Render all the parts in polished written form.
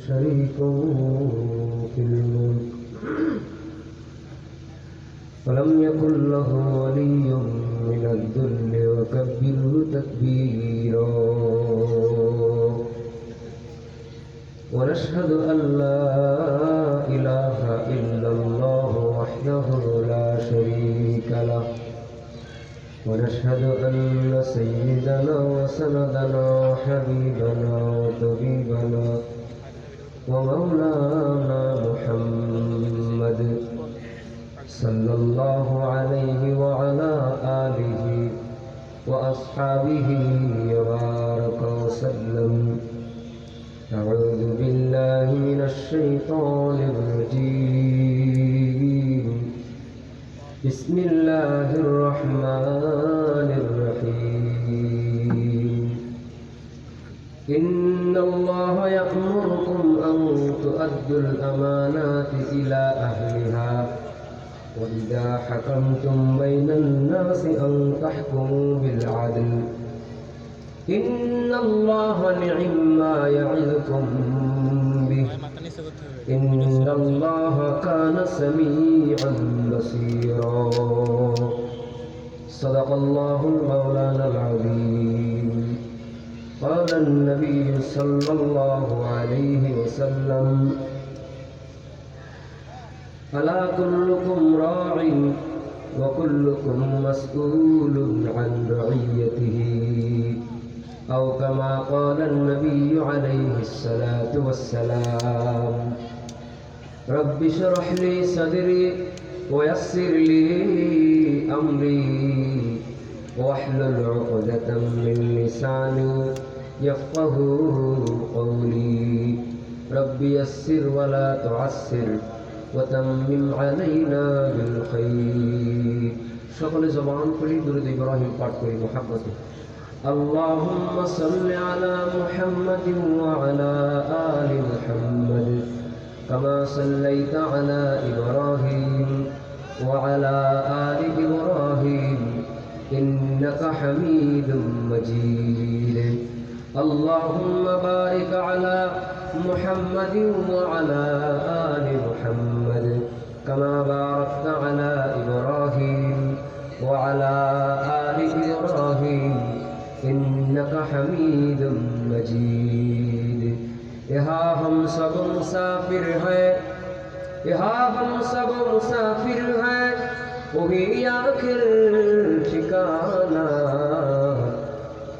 شريك في الملك ولم يكن له ولي من الذل وكبره تكبيرا ونشهد أن لا إله إلا الله وحده لا شريك له ونشهد أن سيدنا وسندنا وحبيبنا وطبيبنا ومولانا محمد صلى الله عليه وعلى آله وأصحابه وبارك وسلم. أعوذ بالله من الشيطان الرجيم. بسم الله الرحمن الرحيم. إن الله يأمركم أن تؤدوا الأمانات إلى أهلها وإذا حكمتم بين الناس أن تحكموا بالعدل إن الله نعم ما يعظكم به إن الله كان سميعا بصيرا. صدق الله المولانا العظيم. قال النبي صلى الله عليه وسلم ألا كلكم راع وكلكم مسؤول عن رعيته أو كما قال النبي عليه الصلاة والسلام. رب اشرح لي صدري ويسر لي أمري واحلل عقدة من لساني يفقه قولي. رب يسر ولا تعسر وتمم علينا بالخير. সকলে জবান করি দুরূদ ইব্রাহিম পাঠ করি মুহাব্বতে। اللهم صل على محمد وعلى آل محمد كما صليت على إبراهيم وعلى آل إبراهيم إنك حميد مجيد. اللهم بارك على محمد وعلى آل محمد كما باركت على إبراهيم وعلى آل إبراهيم إنك حميد مجيد. यहाँ हम सब मुसाफिर हैं, यहाँ हम सब मुसाफिर हैं, वही आखिर ठिकाना.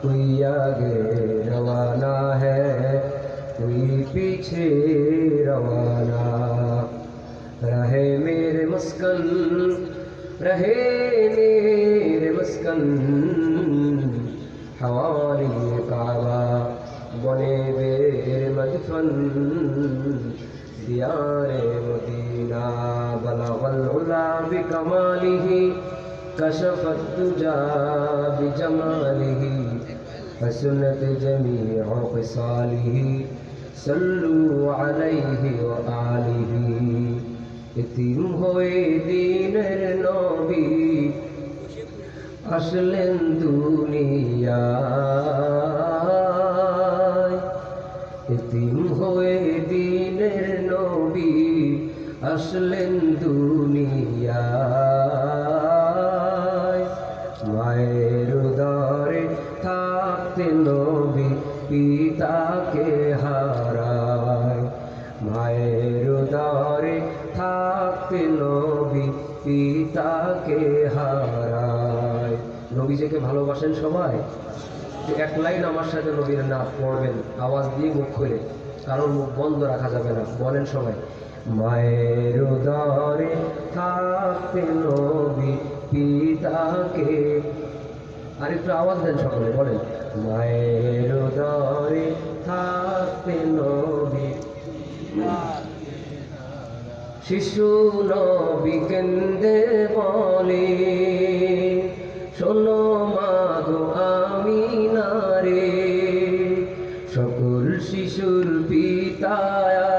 कोई आगे रवाना है, कोई पीछे रवाना. रहे मेरे मस्कन, रहे मेरे मस्कन हवाली काबा बने बेर मदफन दियारे मदीना. बलगल उला बिकमालिही कशफत तुजा बिजमालिही हसनत जमीअ ख़िसालिही सल्लू अलैहि व आलिही. यतीम हुए दीनेर नबी আসলেন দুনিয়ায়. এতিম হয়ে দিনের নবী আসলেন দুনিয়ায়. মায়ের উদরে থাকতে নবী পিতাকে হারায়. মায়ের উদরে থাকতে নবী পিতাকে হারায়. নবীজিকে ভালোবাসেন সবাই? এক লাইন আমার সাথে নবীর নাম পড়বেন আওয়াজ দিয়ে মুখ খুলে, কারণ মুখ বন্ধ রাখা যাবে না। বলেন সবাই, মায়ের উদরে থাকতে নবী পিতাকে। আর একটু আওয়াজ দেন সকলে, বলেন মায়ের উদরে থাকতে নবী। শিশু নবী কেন্দে বলে, শোনো মাগো আমিনা রে, সকল শিশুর পিতা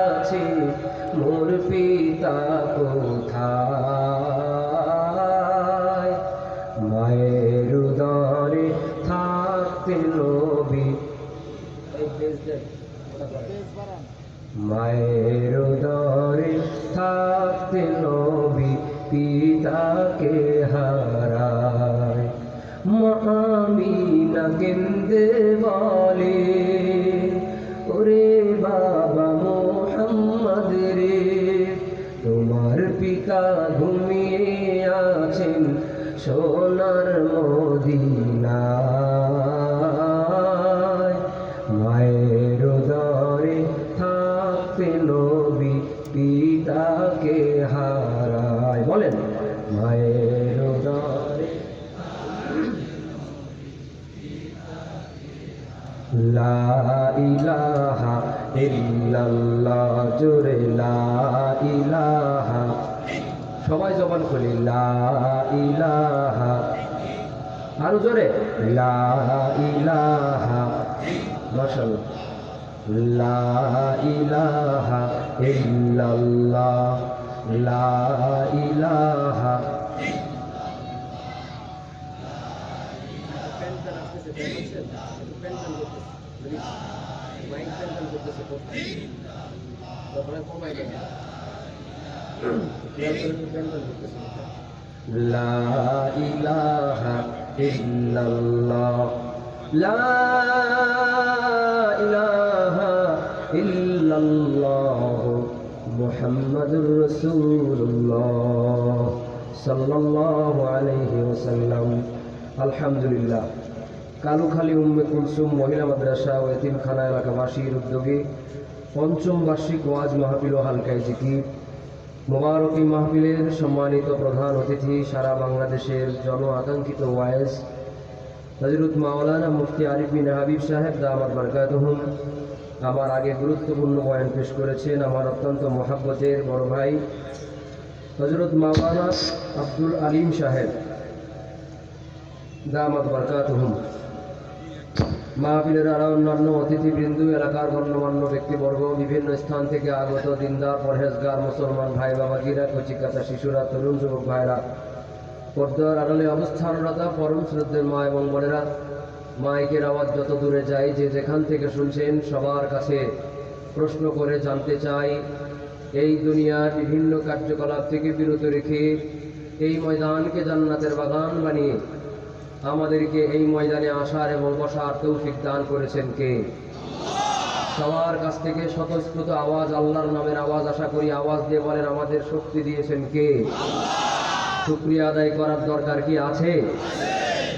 আছে, মোর পিতা কোথায়? মায়ের উদরে থাকতে নবী, মায়ের উদরে থাকতে নবী পিতাকে হারায়। মা আমিনা কেঁদে বলে, ওরে বাবা মুহাম্মদ রে, তোমার পিতা ঘুমিয়ে আছেন সোনার মদিনায়। মায়ের উদরে থাকতে নবী পিতাকে হারায়। বলেন, মায়ের উদরে লা ইলাহা ইল্লাল্লাহ, জোরে লা ইলাহা, সবাই জবান খুলি লা ইলাহা, আরো জোরে লা ইলাহা, মাশাআল্লাহ, লা ইলাহা ইল্লাল্লাহ, লা ইলাহা। লা ইলাহা ইল্লাল্লাহ, লা ইলাহা ইল্লাল্লাহ, মুহাম্মাদুর রাসূলুল্লাহ সাল্লাল্লাহু আলাইহি ওয়াসাল্লাম। আলহামদুলিল্লাহ, কালুখালী উম্মে কুলসুম মহিলা মাদ্রাসা ও এতিমখানা এলাকাবাসীর উদ্যোগে পঞ্চম বার্ষিক ওয়াজ মাহফিল ও হালকায় জিকির মোবারক এই মাহফিলের সম্মানিত প্রধান অতিথি সারা বাংলাদেশের জন আকাঙ্ক্ষিত ওয়াইজ হযরত মাওলানা মুফতি আরিফ বিন হাবিব সাহেব দামাত বারকাতুহুম আমার আগে গুরুত্বপূর্ণ বয়ান পেশ করেছেন আমার অত্যন্ত মহাব্বতের বড় ভাই হযরত মাওলানা আব্দুল আলিম সাহেব দামাত বারকাতুহুম। মাহফিলের আরও অন্যান্য অতিথিবৃন্দ, এলাকার গণ্যমান্য ব্যক্তিবর্গ, বিভিন্ন স্থান থেকে আগত দিনদার পরহেজগার মুসলমান ভাই বাবাজিরা, কচিকাঁচা শিশুরা, তরুণ যুবক ভাইরা, পর্দার আড়ালে অবস্থানরতা পরম শ্রদ্ধের মা এবং বোনেরা, মাইকের আওয়াজ যত দূরে যায়, যে যেখান থেকে শুনছেন সবার কাছে প্রশ্ন করে জানতে চাই, এই দুনিয়ার বিভিন্ন কার্যকলাপ থেকে বিরত রেখে এই ময়দানকে জান্নাতের বাগান বানিয়ে আমাদেরকে এই ময়দানে আসার এবং বসার তৌফিক দান করেছেন কে? সবার কাছ থেকে স্বতঃস্ফূর্ত আওয়াজ, আল্লাহর নামের আওয়াজ আশা করি আওয়াজ দিয়ে বলেন, আমাদের শক্তি দিয়েছেন কে? শুকরিয়া আদায় করার দরকার কি আছে?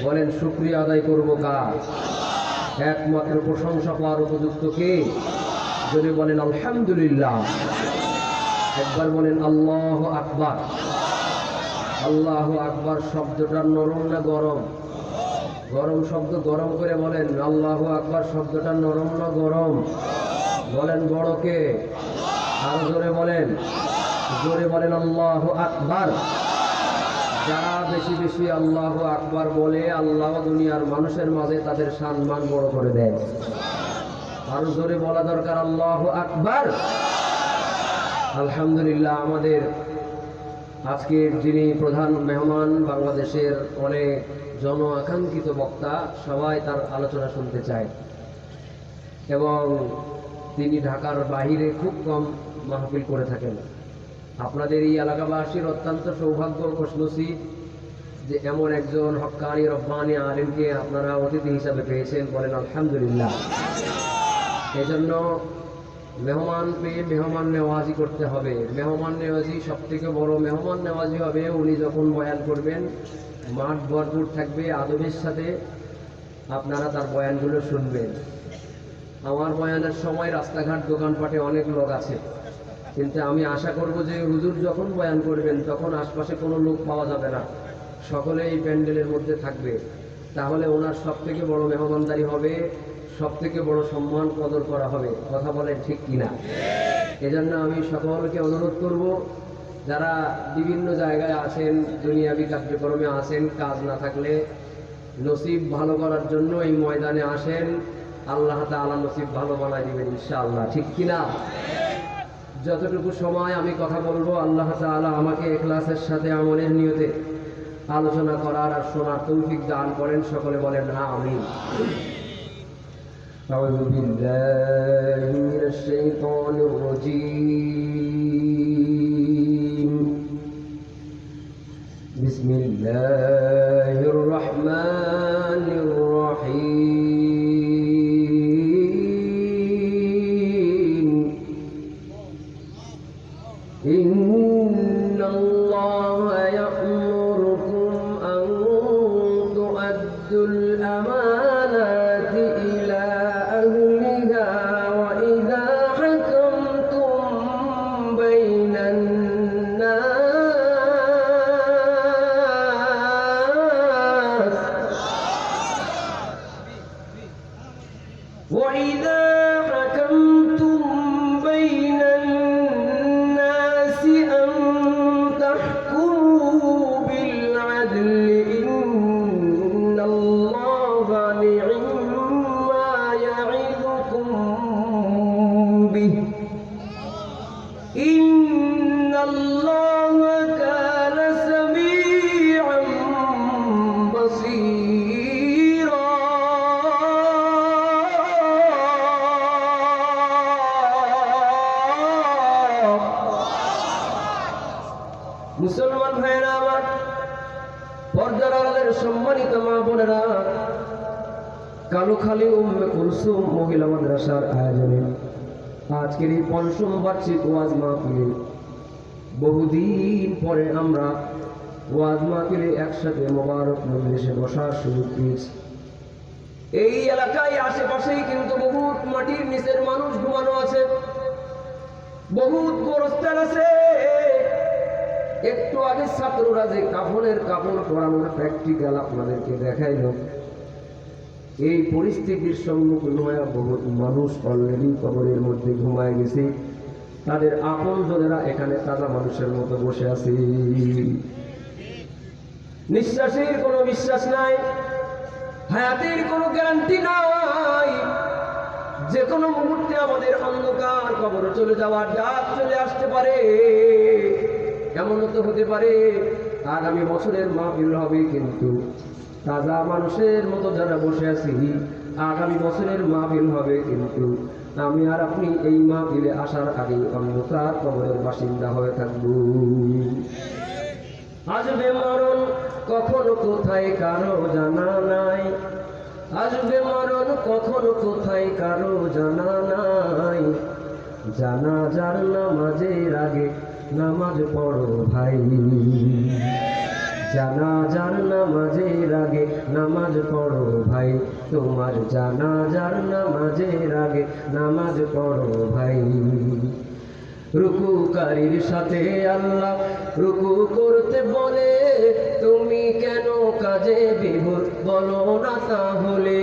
বলেন, শুকরিয়া আদায় করব কার? একমাত্র প্রশংসা পাওয়ার উপযুক্ত কে? যদি বলেন আলহামদুলিল্লাহ, একবার বলেন আল্লাহু আকবার। আল্লাহু আকবার শব্দটা নরম না গরম? গরম শব্দ, গরম করে বলেন। আল্লাহু আকবার শব্দটা নরম না গরম? বলেন, বড় কে? আর জোরে বলেন, জোরে বলেন আল্লাহু আকবার। যারা বেশি বেশি আল্লাহু আকবার বলে, আল্লাহ দুনিয়ার মানুষের মাঝে তাদের সম্মান বড় করে দেয়। আরো জোরে বলা দরকার আল্লাহু আকবার। আলহামদুলিল্লাহ, আমাদের আজকের যিনি প্রধান মেহমান, বাংলাদেশের অনেক জন আকাঙ্ক্ষিত বক্তা, সবাই তার আলোচনা শুনতে চায় এবং তিনি ঢাকার বাহিরে খুব কম মাহফিল করে থাকেন। আপনাদের এই এলাকাবাসীর অত্যন্ত সৌভাগ্য খুশনসিব যে এমন একজন হক্কানি রব্বানি আলিমকে আপনারা অতিথি হিসাবে পেয়েছেন। বলেন আলহামদুলিল্লাহ। এজন্য মেহমান পেয়ে মেহমান নেওয়াজি করতে হবে। মেহমান নেওয়াজি সব থেকে বড় মেহমান নেওয়াজি হবে উনি যখন বয়ান করবেন, মাঠ ভরপুর থাকবে, আদবের সাথে আপনারা তার বয়ানগুলো শুনবেন। আমার বয়ানের সময় রাস্তাঘাট দোকানপাটে অনেক লোক আছে, কিন্তু আমি আশা করব যে হুজুর যখন বয়ান করবেন তখন আশপাশে কোনো লোক পাওয়া যাবে না, সকলে এই প্যান্ডেলের মধ্যে থাকবে। তাহলে ওনার সব থেকে বড় মেহমানদারি হবে, সব থেকে বড় সম্মান কদর করা হবে। কথা বলেন ঠিক কিনা? এজন্য আমি সকলকে অনুরোধ করব, যারা বিভিন্ন জায়গায় আছেন, দুনিয়াবি কার্যক্রমে আছেন, কাজ না থাকলে নসিব ভালো করার জন্য এই ময়দানে আসেন। আল্লাহ তাআলা নসিব ভালো বানায় দিবেন ইনশাআল্লাহ, ঠিক কিনা? যতটুকু সময় আমি কথা বলবো, আল্লাহ তাআলা আমাকে ইখলাসের সাথে আমলের নিয়তে আলোচনা করার আর শোনার তৌফিক দান করেন। সকলে বলেন আমিন। أعوذ بالله من الشيطان الرجيم بسم الله الرحمن الرحيم إن الله يأمركم أن تؤدوا الأمانات إلى أهلها وإذا حكمتم بين الناس أن تحكموا بالعدل إن الله نعم ما يعظكم به إن الله كان سميعا بصيرا মুসলমান ভাইরা আমার, পর্দার আড়ালের সম্মানিত মা বোনেরা, কালুখালী উম্মে কুলসুম মহিলা মাদ্রাসার আয়োজনে আজকের এই পঞ্চম বার্ষিক ওয়াজ মাহফিলে বহুদিন পরে আমরা ওয়াজ মাহফিলে একসাথে মোবারক মজলিসে বসার সুযোগ পেয়েছি। এই এলাকায় আশেপাশেই কিন্তু বহুত মাটির নিচের মানুষ ঘুমানো আছে, বহুত গোরস্থান আছে। একটু আগে ছাত্ররা যে কাফনের কাপড় পরানোর প্র্যাকটিক্যাল আপনাদেরকে দেখাইল, এই পরিস্থিতির সম্মুখীন হয়ে বহুত মানুষ অলরেডি কবরের মধ্যে ঘুমায় গেছে। তাদের আপনজনেরা এখানে তাজা মানুষের মতো বসে আছে। নিঃশ্বাসের কোনো বিশ্বাস নাই, হায়াতের কোনো গ্যারান্টি নাই। যে কোনো মুহূর্তে আমাদের অন্ধকার কবরে চলে যাওয়ার ডাক চলে আসতে পারে। এমনও তো হতে পারে আগামী বছরের মাহফিল হবে, কিন্তু তাজা মানুষের মতো যারা বসে আছি, আগামী বছরের মাহফিল হবে, কিন্তু আমি আর আপনি এই মাহফিলে আসার আগে অন্ধকার কবরের বাসিন্দা হয়ে থাকব। আসবে মরণ কখন কোথায় কারো জানা নাই, আসবে মরণ কখন কোথায় কারো জানা নাই। জানাজার নামাজের আগে নামাজ পড়ো ভাই, জানাজার নামাজের আগে নামাজ পড়ো ভাই, তোমার জানাজার নামাজের আগে নামাজ পড়ো ভাই। রুকুকারীর সাথে আল্লাহ রুকু করতে বলে, তুমি কেন কাজে বিভোর বলো না তাহলে।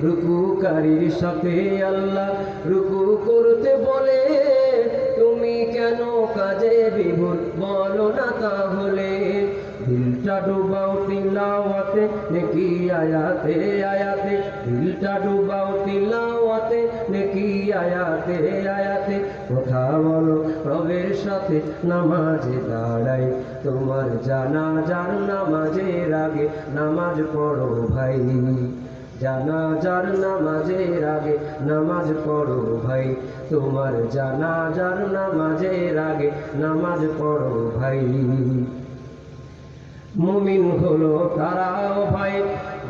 রুকুকারীর সাথে আল্লাহ রুকু করতে বলে, তুমি কেন কাজে বিভোর বলো না তাহলে। দিলটা ডুবাও তিলাওয়াতে নেকি আয়াতে আয়াতে, দিলটা ডুবাও তিলাওয়াতে নেকি আয়াতে আয়াতে। কথা বলো রবের সাথে নামাজে দাঁড়াই, তোমার জানাজার নামাজের আগে নামাজ পড়ো ভাই, জানাজার নামাজের আগে নামাজ পড়ো ভাই, তোমার জানাজার নামাজের আগে নামাজ পড়ো ভাই। মুমিন হলো তারাও ভাই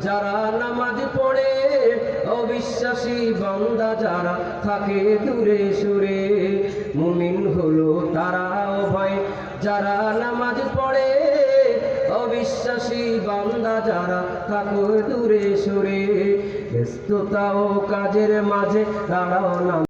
যারা নামাজ পড়ে, অবিশ্বাসী বান্দা যারা থাকে দূরে সুরে। মুমিন হলো তারাও ভাই যারা নামাজ পড়ে, অবিশ্বাসী বান্দা যারা থাকে দূরে সুরে। ব্যস্ততা ও কাজের মাঝে দাঁড়াও না।